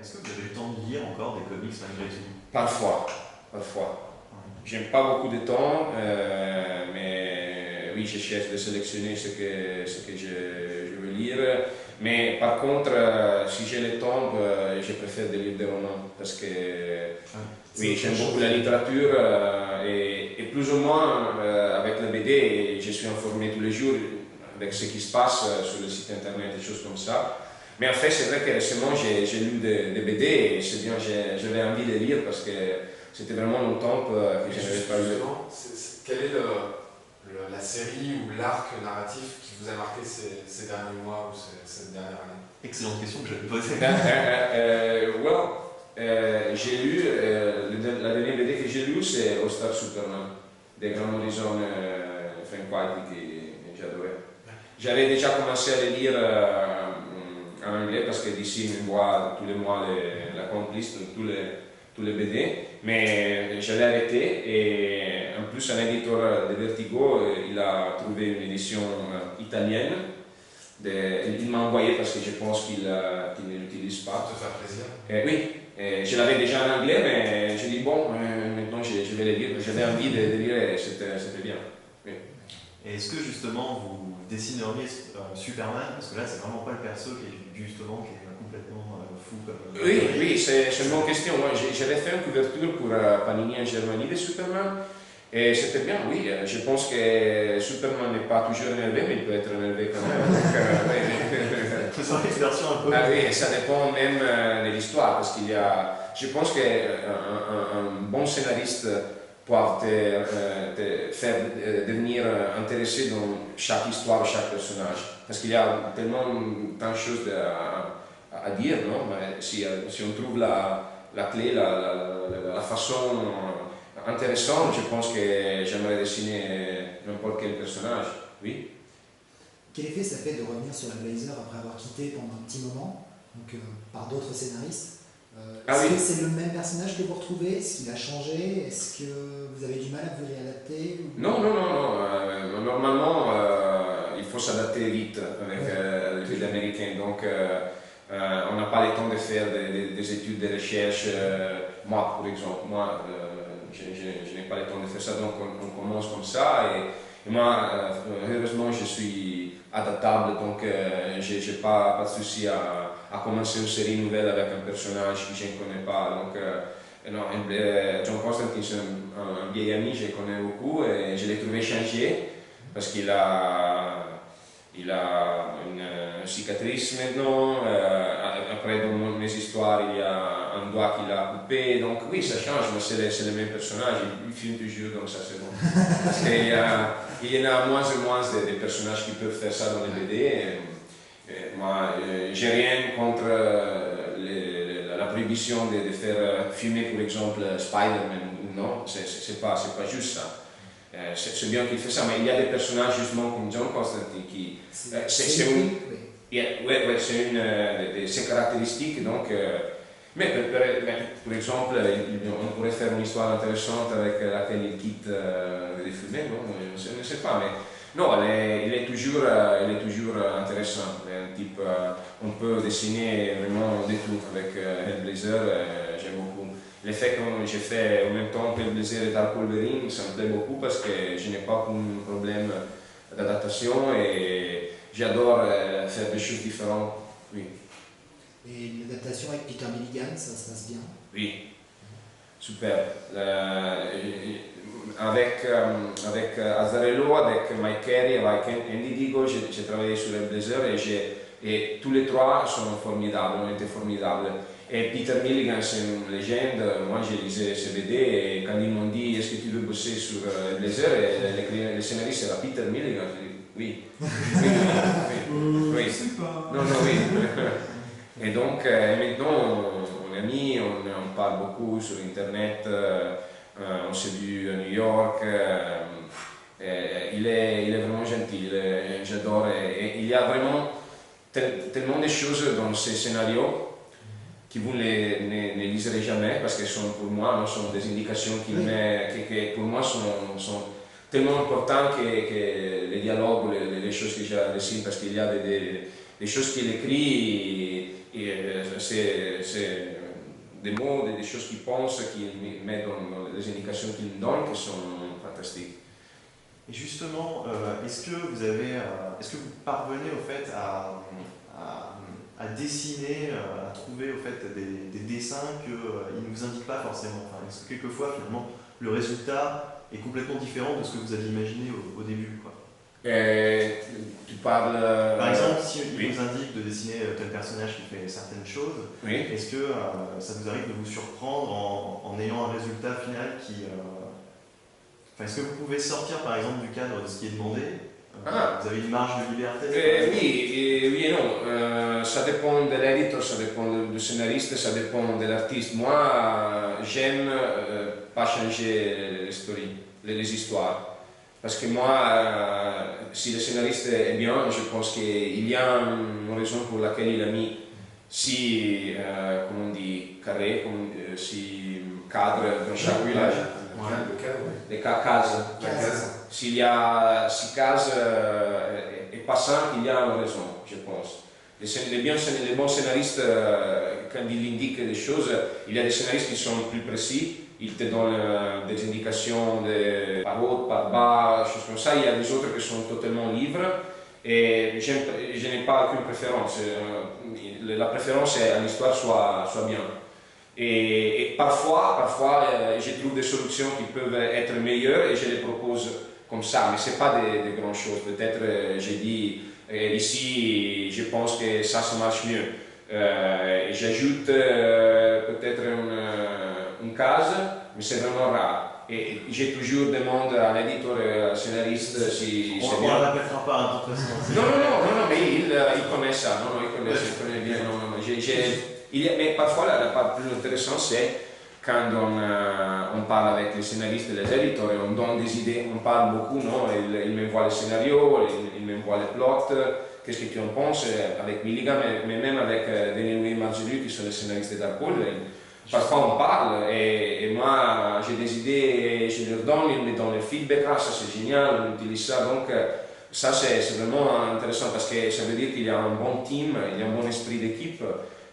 est-ce que vous avez le temps de lire encore des comics malgré tout? Parfois, parfois. J'aime pas beaucoup de temps, mais oui, je cherche de sélectionner ce que je veux lire. Mais par contre, si j'ai le temps, je préfère de lire des romans parce que oui, j'aime beaucoup la littérature et plus ou moins avec la BD, je suis informé tous les jours avec ce qui se passe sur le site internet et choses comme ça. Mais en fait, c'est vrai que récemment, j'ai lu des BD et c'est bien, j'avais envie de lire parce que c'était vraiment longtemps que je n'avais pas lu. Quelle est la série ou l'arc narratif qui vous a marqué ces derniers mois ou cette dernière année? Excellente question que je vais te poser. J'ai lu, la dernière BD que j'ai lu, c'est All Star Superman, de Grant Morrison et Frank Whiteley, que j'adorais. J'avais déjà commencé à le lire en anglais parce que d'ici il m'envoie tous les mois la complice de tous les BD, mais je l'ai arrêté et en plus un éditeur de Vertigo, il a trouvé une édition italienne. Il m'a envoyé parce que je pense qu'il ne l'utilise pas. Pour te faire plaisir. Oui, je l'avais déjà en anglais, mais j'ai dit bon, maintenant je vais le lire. J'avais envie de lire et c'était bien. Oui. Et est-ce que justement vous dessineriez Superman? Parce que là, c'est vraiment pas le perso qui est complètement fou comme. Oui, c'est une bonne question. J'avais fait une couverture pour Panini en Germanie de Superman. Et c'était bien, oui. Je pense que Superman n'est pas toujours énervé, mais il peut être énervé quand même. Faisons l'exversion un peu. Ah oui, ça dépend même de l'histoire, parce qu'il y a. Je pense qu'un bon scénariste peut te faire devenir intéressé dans chaque histoire, chaque personnage. Parce qu'il y a tellement tant de choses à dire, non? Mais si on trouve la clé, la façon intéressante, je pense que j'aimerais dessiner n'importe quel personnage. Oui. Quel effet ça fait de revenir sur la Blazer après avoir quitté pendant un petit moment, donc par d'autres scénaristes? Est-ce que c'est le même personnage que vous retrouvez? Est-ce qu'il a changé? Est-ce que vous avez du mal à vous réadapter? Non. Normalement, il faut s'adapter vite avec les Américains. Donc, on n'a pas le temps de faire des études de recherche. Moi, par exemple, je n'ai pas le temps de faire ça, donc on commence comme ça. Et moi, heureusement, je suis adaptable, donc je n'ai pas de souci à commencer une série nouvelle avec un personnage que je ne connais pas. Donc, non, John Constantine, c'est un vieil ami, je le connais beaucoup et je l'ai trouvé changé parce qu'il a une cicatrice maintenant. Après, dans mes histoires, il y a un doigt qu'il a coupé. Donc, oui, ça change, mais c'est le même personnage. Il filme toujours comme ça, c'est bon. Parce qu'il y en a moins et moins de personnages qui peuvent faire ça dans les BD. Moi, j'ai rien contre la prohibition de faire filmer, par exemple, Spider-Man. Non, c'est pas juste ça. C'est bien qu'il fait ça, mais il y a des personnages justement comme John Constantine qui. C'est une de ses caractéristiques. Donc, mais par exemple, on pourrait faire une histoire intéressante avec laquelle il quitte les fumées, non? Je ne sais pas, mais non, il est toujours intéressant. Un type, on peut dessiner vraiment des tout avec Hellblazer, j'aime beaucoup. Le fait que j'ai fait en même temps Hellblazer et Dark Wolverine, ça me plaît beaucoup parce que je n'ai pas de problème d'adaptation et j'adore faire des choses différentes. Oui. Et l'adaptation avec Peter Milligan, ça se passe bien? Oui, super. Avec Azzarello, avec Mike Carey, avec Andy Digo, j'ai travaillé sur Hellblazer et tous les trois sont formidables, ont été formidables. Et Peter Milligan, c'est une légende. Moi, j'ai lisé ses BD et quand ils m'ont dit est-ce que tu veux bosser sur Hellblazer, le scénariste era Peter Milligan. J'ai dit oui. Oui. Non, oui. Et donc, maintenant, on est amis, on parle beaucoup sur Internet, on s'est vu à New York. Il est vraiment gentil, j'adore. Et il y a vraiment tellement de choses dans ces scénarios que vous ne liserez jamais parce que sont pour moi sont des indications qui pour moi sont tellement importantes que les dialogues, les choses que j'ai dessinées, parce qu'il y a des choses qu'il écrit et c'est des mots, des choses qu'ils pensent, qu'ils mettent dans les indications qu'ils me donnent, qui sont fantastiques. Et justement, est-ce que vous parvenez au fait à dessiner, à trouver au fait des dessins qu'ils ne vous indiquent pas forcément, enfin, parce que quelquefois finalement le résultat est complètement différent de ce que vous aviez imaginé au début, quoi. Tu parles... Par exemple, si il oui. vous indique de dessiner tel personnage qui fait certaines choses, Oui. est-ce que ça vous arrive de vous surprendre en ayant un résultat final qui... Enfin, est-ce que vous pouvez sortir par exemple du cadre de ce qui est demandé? Vous avez une marge de liberté? Oui et non. Ça dépend de l'éditeur, ça dépend du scénariste, ça dépend de l'artiste. Moi, j'aime pas changer les histoires. Parce que moi, si le scénariste est bien, je pense qu'il y a une raison pour laquelle il a mis si, comment on dit, carré, si cadre dans chaque village. Le cadre, oui. Les cases. La case. S'il y a 6 cases et pas 5, il y a une raison, je pense. Les bons scénaristes, quand ils indiquent des choses, il y a des scénaristes qui sont plus précis, ils te donnent des indications par haut, par bas, choses comme ça. Il y a des autres qui sont totalement libres et je n'ai pas aucune préférence. La préférence est que l'histoire soit bien. Et parfois je trouve des solutions qui peuvent être meilleures et je les propose comme ça, mais ce n'est pas des grandes choses. Peut-être j'ai dit ici, je pense que ça marche mieux. J'ajoute peut-être une case, mais c'est vraiment rare. Et j'ai toujours demandé à l'éditeur et au scénariste si c'est bien. On ne la répétera pas de toute façon. Non, mais il connaît ça, il connaît bien. Mais parfois la part plus intéressante c'est quand on parle avec les scénaristes et les éditeurs, on donne des idées, on parle beaucoup, non? Ils m'envoient le scénario, ils m'envoient le plot, qu'est-ce que tu en penses avec Milligan, mais même avec Daniel et Marjorie qui sont les scénaristes de Dark Pool. Parfois on parle et moi j'ai des idées, je leur donne, ils me donnent le feedback, ça c'est génial, on utilise ça. Donc ça c'est vraiment intéressant parce que ça veut dire qu'il y a un bon team, il y a un bon esprit d'équipe.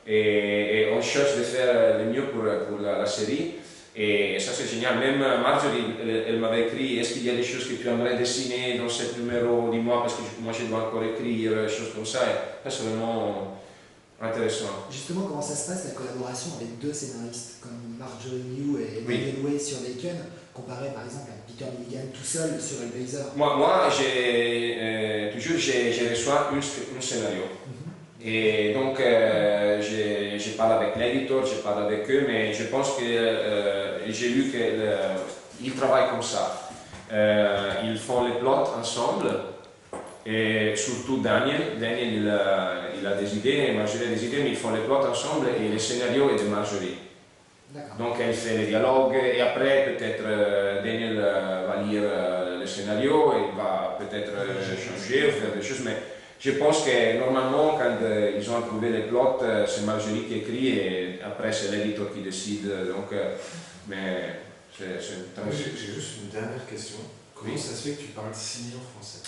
Et on cherche de faire le mieux pour la série et ça c'est génial. Même Marjorie, elle m'avait écrit: est-ce qu'il y a des choses que tu aimerais dessiner dans ce numéro, dis-moi, parce que moi je dois encore écrire, choses comme ça. Et ça c'est vraiment intéressant. Justement, comment ça se passe la collaboration avec deux scénaristes comme Marjorie Liu et Oui. Daniel Way sur Laken, comparé par exemple à Peter Milligan tout seul sur Hellblazer? Moi toujours j'ai reçu un scénario. Et donc, je parle avec l'éditeur, je parle avec eux, mais je pense que j'ai lu qu'ils travaillent comme ça. Ils font les plots ensemble, et surtout Daniel il a des idées, Marjorie a des idées, mais ils font les plots ensemble et le scénario est de Marjorie. Donc elle fait les dialogues et après peut-être Daniel va lire le scénario et il va peut-être changer ou faire des choses. Mais je pense que normalement, quand ils ont approuvé les plots, c'est Marjorie qui écrit et après c'est l'éditeur qui décide. Donc, mais c'est J'ai juste une dernière question. Comment ça se fait que tu parles si bien français?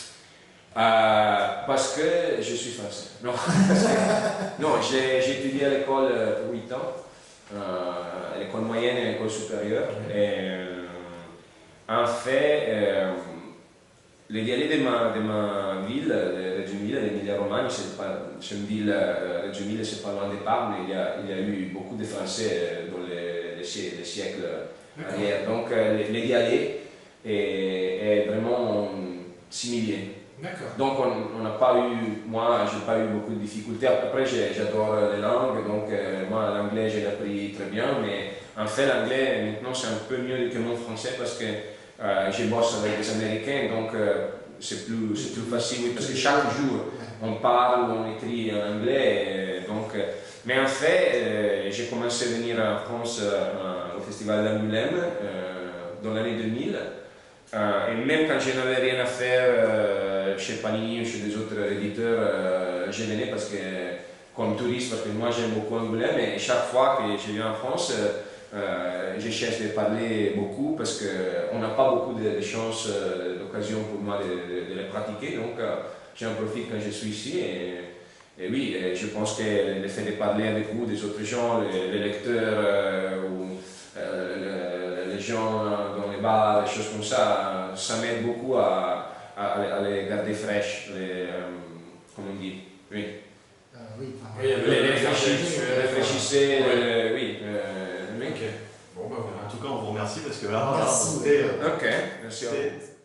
Parce que je suis français. Non, non, j'ai étudié à l'école pour 8 ans, à l'école moyenne et à l'école supérieure. Et, en fait, les dialectes de ma ville, Reggio Emilia, l'Emilia Romagna, c'est une ville, Reggio Emilia, c'est pas loin des Parme, mais il y a eu beaucoup de Français dans les siècles arrière. Donc les dialectes est vraiment similaire. Donc on n'a pas eu, moi j'ai pas eu beaucoup de difficultés. Après j'adore les langues, donc moi l'anglais j'ai appris très bien, mais en fait l'anglais maintenant c'est un peu mieux que mon français parce que je bosse avec des Américains, donc c'est plus facile, oui, parce que chaque jour on parle, on écrit en anglais, donc, mais en fait j'ai commencé à venir en France au festival d'Angoulême dans l'année 2000. Et même quand je n'avais rien à faire chez Panini ou chez des autres éditeurs, je venais parce que, comme touriste, parce que moi j'aime beaucoup Angoulême et chaque fois que je viens en France, je cherche de parler beaucoup parce qu'on n'a pas beaucoup de chances, d'occasion pour moi de les pratiquer, donc j'en profite quand je suis ici Et oui, je pense que le fait de parler avec vous, des autres gens, les lecteurs ou les gens dans les bars, des choses comme ça m'aide beaucoup à les garder fraîches, comment on dit, oui. Oui, Oui, Les réfléchissez, oui. Ok. Bon, bah voilà. En tout cas, on vous remercie parce que là, Merci. c'était Ok, merci à vous.